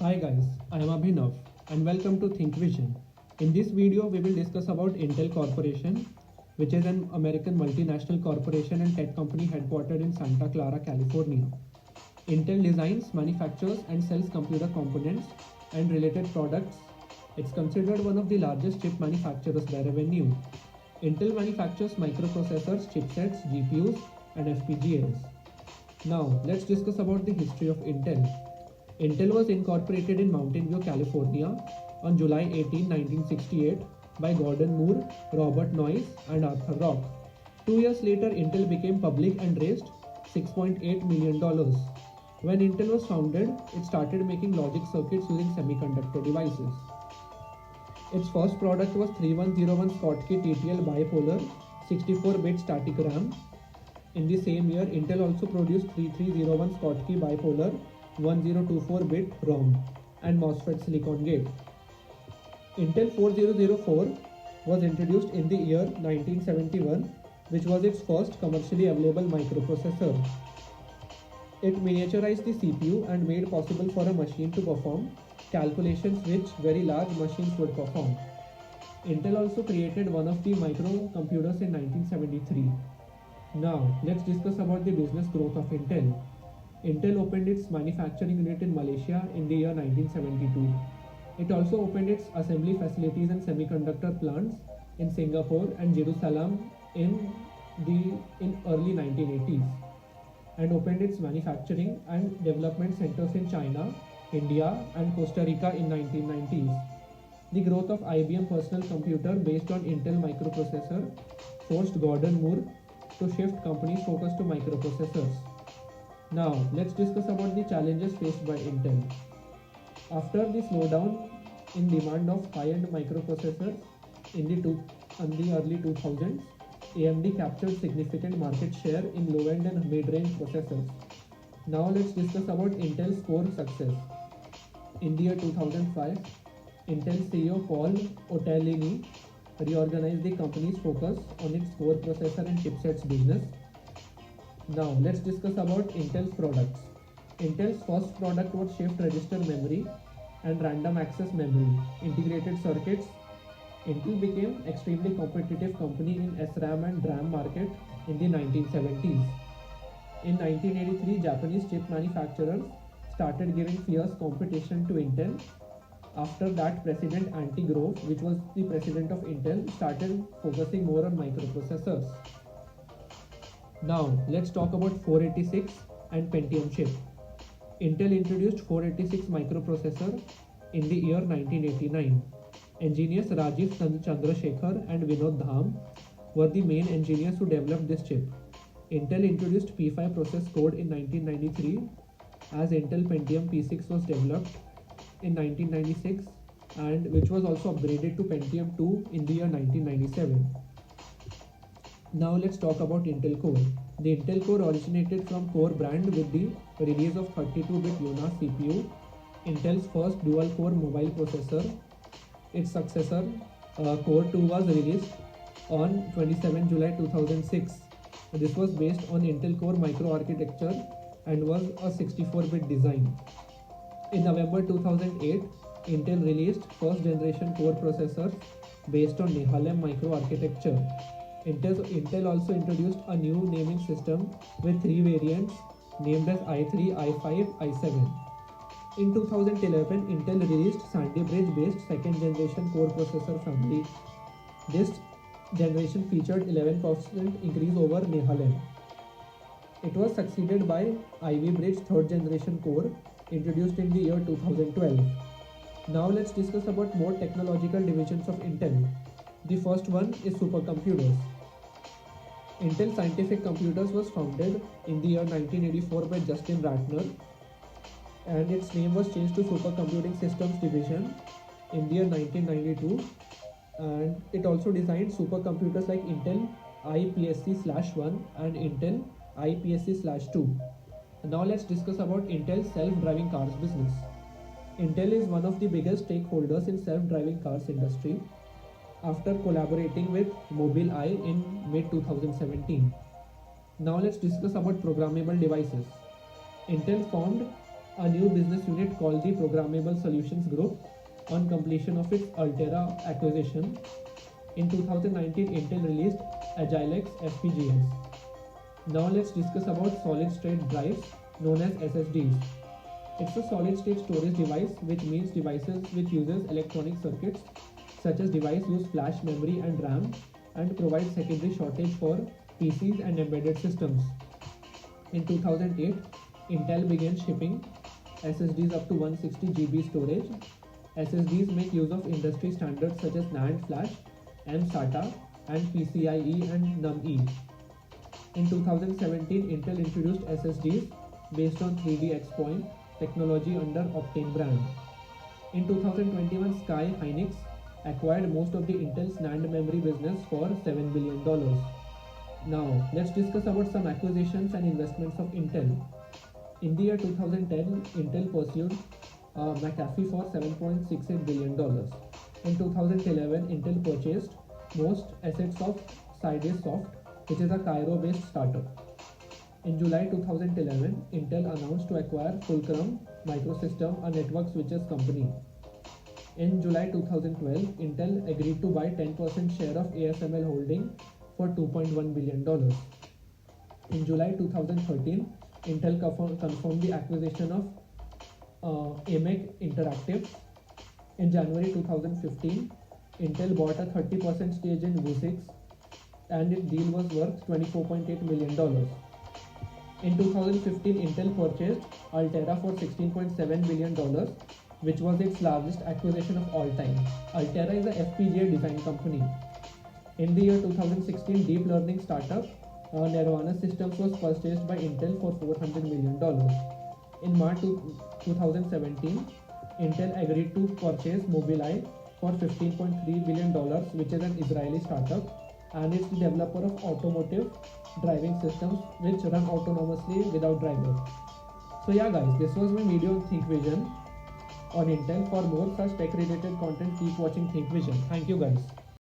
Hi guys, I am Abhinav and welcome to ThinkVision. In this video, we will discuss about Intel Corporation, which is an American multinational corporation and tech company headquartered in Santa Clara, California. Intel designs, manufactures and sells computer components and related products. It's considered one of the largest chip manufacturers by revenue. Intel manufactures microprocessors, chipsets, GPUs and FPGAs. Now, let's discuss about the history of Intel. Intel was incorporated in Mountain View, California on July 18, 1968 by Gordon Moore, Robert Noyce and Arthur Rock. 2 years later, Intel became public and raised $6.8 million. When Intel was founded, it started making logic circuits using semiconductor devices. Its first product was 3101 Schottky TTL bipolar 64-bit static RAM. In the same year, Intel also produced 3301 Schottky bipolar 1024-bit ROM and MOSFET silicon gate. Intel 4004 was introduced in the year 1971, which was its first commercially available microprocessor. It miniaturized the CPU and made possible for a machine to perform calculations which very large machines would perform. Intel also created one of the microcomputers in 1973. Now, let's discuss about the business growth of Intel. Intel opened its manufacturing unit in Malaysia in the year 1972. It also opened its assembly facilities and semiconductor plants in Singapore and Jerusalem in early 1980s, and opened its manufacturing and development centers in China, India and Costa Rica in 1990s. The growth of IBM personal computer based on Intel microprocessor forced Gordon Moore to shift company's focus to microprocessors. Now, let's discuss about the challenges faced by Intel. After the slowdown in demand of high-end microprocessors in the early 2000s, AMD captured significant market share in low-end and mid-range processors. Now, let's discuss about Intel's core success. In the year 2005, Intel CEO Paul Otellini reorganized the company's focus on its core processor and chipsets business. Now, let's discuss about Intel's products. Intel's first product was shift register memory and random access memory integrated circuits. Intel became extremely competitive company in SRAM and DRAM market in the 1970s. In 1983, Japanese chip manufacturers started giving fierce competition to Intel. After that, President Anti-Grove, which was the president of Intel, started focusing more on microprocessors. Now, let's talk about 486 and Pentium chip. Intel introduced 486 microprocessor in the year 1989. Engineers Rajiv Chandrasekhar and Vinod Dham were the main engineers who developed this chip. Intel introduced P5 process code in 1993 as Intel Pentium P6 was developed in 1996 and which was also upgraded to Pentium 2 in the year 1997. Now let's talk about Intel Core. The Intel Core originated from Core brand with the release of 32-bit Luna CPU, Intel's first dual-core mobile processor. Its successor, Core 2, was released on 27 July 2006. This was based on Intel Core microarchitecture and was a 64-bit design. In November 2008, Intel released first generation Core processors based on Nehalem microarchitecture. Intel also introduced a new naming system with 3 variants named as i3, i5, i7. In 2011, Intel released Sandy Bridge based second generation Core processor family. This generation featured 11% increase over Nehalem. It was succeeded by Ivy Bridge third generation Core introduced in the year 2012. Now let's discuss about more technological divisions of Intel. The first one is supercomputers. Intel Scientific Computers was founded in the year 1984 by Justin Ratner, and its name was changed to Supercomputing Systems Division in the year 1992, and it also designed supercomputers like Intel IPSC/1 and Intel IPSC/2. Now let's discuss about Intel's self-driving cars business. Intel is one of the biggest stakeholders in self-driving cars industry after collaborating with Mobileye in mid-2017. Now let's discuss about programmable devices. Intel formed a new business unit called the Programmable Solutions Group on completion of its Altera acquisition. In 2019, Intel released Agilex FPGAs. Now let's discuss about solid-state drives known as SSDs. It's a solid-state storage device, which means devices which uses electronic circuits such as device use flash memory and RAM and provide secondary shortage for PCs and embedded systems. In 2008, Intel began shipping SSDs up to 160 GB storage. SSDs make use of industry standards such as NAND flash, mSATA, and PCIe and NUME. In 2017, Intel introduced SSDs based on 3D Xpoint technology under Optane brand. In 2021, Sky Hynix acquired most of the Intel's NAND memory business for $7 billion. Now, let's discuss about some acquisitions and investments of Intel. In the year 2010, Intel pursued McAfee for $7.68 billion. In 2011, Intel purchased most assets of Sidus Soft, which is a Cairo-based startup. In July 2011, Intel announced to acquire Fulcrum Microsystems, a network switches company. In July 2012, Intel agreed to buy 10% share of ASML Holding for $2.1 billion. In July 2013, Intel confirmed the acquisition of AMEC Interactive. In January 2015, Intel bought a 30% stake in Vuzix, and its deal was worth $24.8 million. In 2015, Intel purchased Altera for $16.7 billion, which was its largest acquisition of all time. Altera is a FPGA design company. In the year 2016, deep learning startup Nirvana Systems was purchased by Intel for $400 million. In March 2017, Intel agreed to purchase Mobileye for $15.3 billion, which is an Israeli startup, and it's the developer of automotive driving systems which run autonomously without driver. So yeah guys, this was my video on ThinkVision on Intel. For more such tech related content, keep watching ThinkVision. Thank you guys.